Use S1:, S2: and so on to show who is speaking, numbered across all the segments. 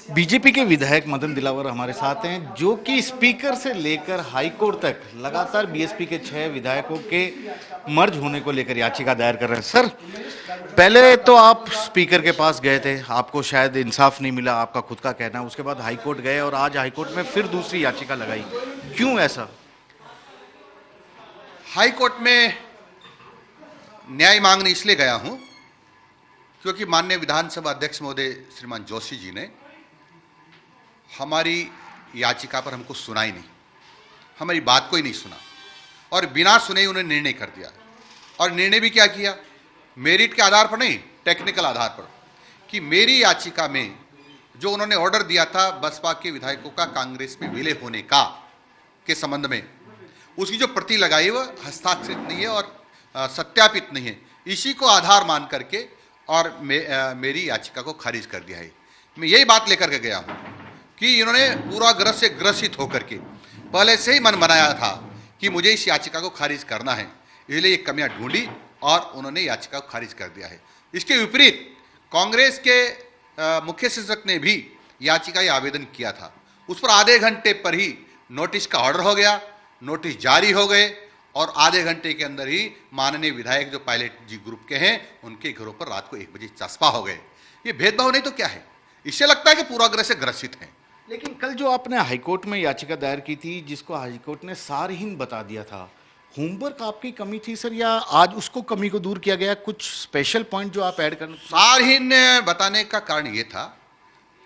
S1: BJP के विधायक मदन दिलावर हमारे साथ हैं, जो कि स्पीकर से लेकर हाईकोर्ट तक लगातार बीएसपी के 6 विधायकों के मर्ज होने को लेकर याचिका दायर कर रहे हैं। सर, पहले तो आप स्पीकर के पास गए थे, आपको शायद इंसाफ नहीं मिला, आपका खुद का कहना है। उसके बाद हाईकोर्ट गए और आज हाईकोर्ट में फिर दूसरी याचिका लगाई, क्यों ऐसा?
S2: हाईकोर्ट में न्याय मांगने इसलिए गया हूं क्योंकि माननीय विधानसभा अध्यक्ष महोदय श्रीमान जोशी जी ने हमारी याचिका पर हमको सुना ही नहीं, हमारी बात को ही नहीं सुना और बिना सुने ही उन्होंने निर्णय कर दिया। और निर्णय भी क्या किया, मेरिट के आधार पर नहीं, टेक्निकल आधार पर, कि मेरी याचिका में जो उन्होंने ऑर्डर दिया था बसपा के विधायकों का कांग्रेस में विलय होने का के संबंध में, उसकी जो प्रति लगाई वह हस्ताक्षरित नहीं है और सत्यापित नहीं है, इसी को आधार मान करके और मेरी याचिका को खारिज कर दिया है। मैं यही बात लेकर के गया हूं कि इन्होंने पूर्वाग्रह से ग्रसित होकर के पहले से ही मन बनाया था कि मुझे इस याचिका को खारिज करना है, इसलिए ये कमियां ढूंढी और उन्होंने याचिका को खारिज कर दिया है। इसके विपरीत कांग्रेस के मुख्य सचेतक ने भी याचिका या आवेदन किया था, उस पर आधे घंटे पर ही नोटिस का ऑर्डर हो गया, नोटिस जारी हो गए और आधे घंटे के अंदर ही माननीय विधायक जो पायलट जी ग्रुप के हैं उनके घरों पर रात को 1 बजे चस्पा हो गए। ये भेदभाव नहीं तो क्या है? इससे लगता है कि पूर्वाग्रह से ग्रसित हैं।
S1: लेकिन कल जो आपने हाईकोर्ट में याचिका दायर की थी, जिसको हाईकोर्ट ने सारहीन बता दिया था, होमवर्क आपकी कमी थी सर, या आज उसको कमी को दूर किया गया? कुछ स्पेशल पॉइंट जो आप ऐड करना?
S2: सारहीन बताने का कारण ये था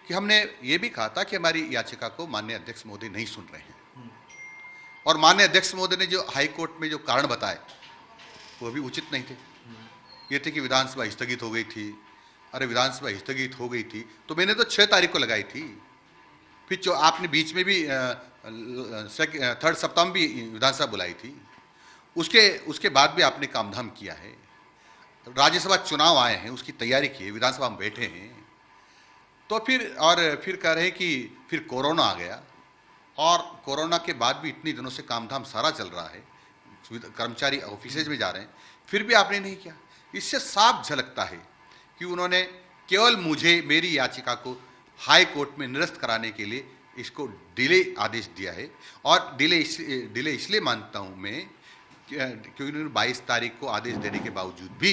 S2: कि हमने ये भी कहा था कि हमारी याचिका को माननीय अध्यक्ष महोदय नहीं सुन रहे हैं और माननीय अध्यक्ष महोदय ने जो हाईकोर्ट में जो कारण बताए वो भी उचित नहीं थे। ये थे कि विधानसभा स्थगित हो गई थी। अरे विधानसभा स्थगित हो गई थी तो मैंने तो 6 तारीख को लगाई थी, फिर जो आपने बीच में भी 3rd सप्ताह में भी विधानसभा बुलाई थी, उसके बाद भी आपने कामधाम किया है। राज्यसभा चुनाव आए हैं, उसकी तैयारी की है, विधानसभा में बैठे हैं, तो फिर कह रहे हैं कि फिर कोरोना आ गया और कोरोना के बाद भी इतने दिनों से कामधाम सारा चल रहा है, कर्मचारी ऑफिसेज में जा रहे हैं, फिर भी आपने नहीं किया। इससे साफ झलकता है कि उन्होंने केवल मुझे मेरी याचिका को हाई कोर्ट में निरस्त कराने के लिए इसको डिले आदेश दिया है। और डिले इसलिए मानता हूं मैं क्योंकि उन्होंने 22 तारीख को आदेश देने के बावजूद भी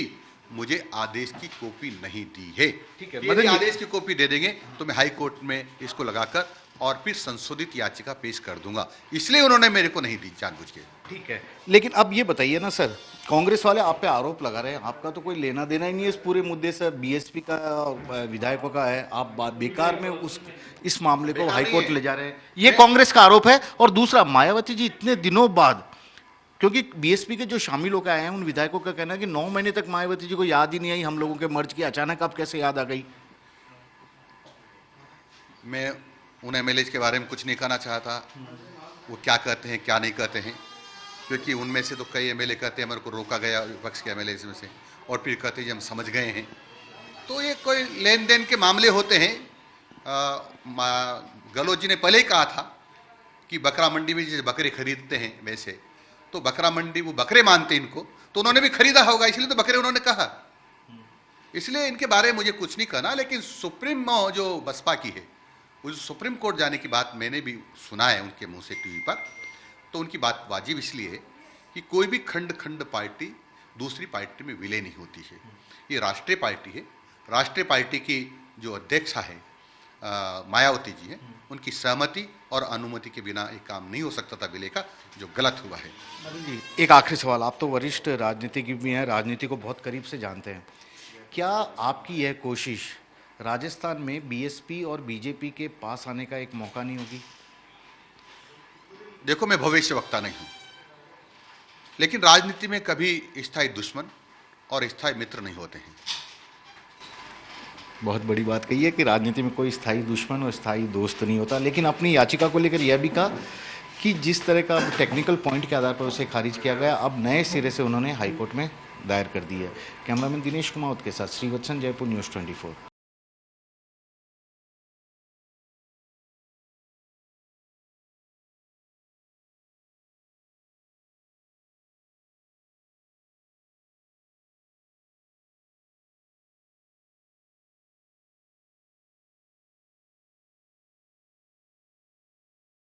S2: मुझे आदेश की कॉपी नहीं दी है।
S1: ठीक है,
S2: यदि आदेश की कॉपी दे देंगे तो मैं हाई कोर्ट में इसको लगाकर और फिर संशोधित याचिका पेश कर दूंगा, इसलिए उन्होंने मेरे को नहीं दी जानबूझ के।
S1: ठीक है, लेकिन अब ये बताइए ना सर, कांग्रेस वाले आप पे आरोप लगा रहे हैं, आपका तो कोई लेना देना ही नहीं है इस पूरे मुद्दे से, बीएसपी का विधायकों का है, आप बेकार में इस मामले को हाईकोर्ट ले जा रहे हैं, ये कांग्रेस का आरोप है। और दूसरा, मायावती जी इतने दिनों बाद, क्योंकि बीएसपी के जो शामिल होकर आए हैं उन विधायकों का कहना है कि 9 महीने तक मायावती जी को याद ही नहीं आई हम लोगों के मर्ज की, अचानक अब कैसे याद आ गई?
S2: मैं उन एमएलए के बारे में कुछ नहीं कहना चाहता, वो क्या कहते हैं क्या नहीं कहते हैं, क्योंकि उनमें से तो कई एमएलए कहते हैं हमारे को रोका गया विपक्ष के एमएलए में से, और फिर कहते हैं हम समझ गए हैं। तो ये कोई लेन देन के मामले होते हैं। गहलोत जी ने पहले ही कहा था कि बकरा मंडी में जैसे बकरे खरीदते हैं वैसे, तो बकरा मंडी वो बकरे मानते इनको, तो उन्होंने भी खरीदा होगा, इसलिए तो बकरे उन्होंने कहा। इसलिए इनके बारे में मुझे कुछ नहीं कहना। लेकिन सुप्रीम जो बसपा की है, उस सुप्रीम कोर्ट जाने की बात मैंने भी सुना है उनके मुंह से टीवी पर, तो उनकी बात वाजिब इसलिए है कि कोई भी खंड पार्टी दूसरी पार्टी में विलय नहीं होती है। ये राष्ट्रीय पार्टी है, राष्ट्रीय पार्टी की जो अध्यक्षा है मायावती जी हैं, उनकी सहमति और अनुमति के बिना एक काम नहीं हो सकता था विलय का, जो गलत हुआ है।
S1: जी, एक आखिरी सवाल, आप तो वरिष्ठ राजनीतिज्ञ भी हैं, राजनीति को बहुत करीब से जानते हैं, क्या आपकी यह कोशिश राजस्थान में बीएसपी और बीजेपी के पास आने का एक मौका नहीं होगी?
S2: देखो, मैं भविष्यवक्ता नहीं हूं, लेकिन राजनीति में कभी स्थायी दुश्मन और स्थायी मित्र नहीं होते हैं।
S1: बहुत बड़ी बात कही है कि राजनीति में कोई स्थायी दुश्मन और स्थायी दोस्त नहीं होता। लेकिन अपनी याचिका को लेकर यह भी कहा कि जिस तरह का टेक्निकल पॉइंट के आधार पर उसे खारिज किया गया, अब नए सिरे से उन्होंने हाईकोर्ट में दायर कर दी है। कैमरामैन दिनेश कुमावत के साथ श्रीवत्सन, जयपुर न्यूज़ 24।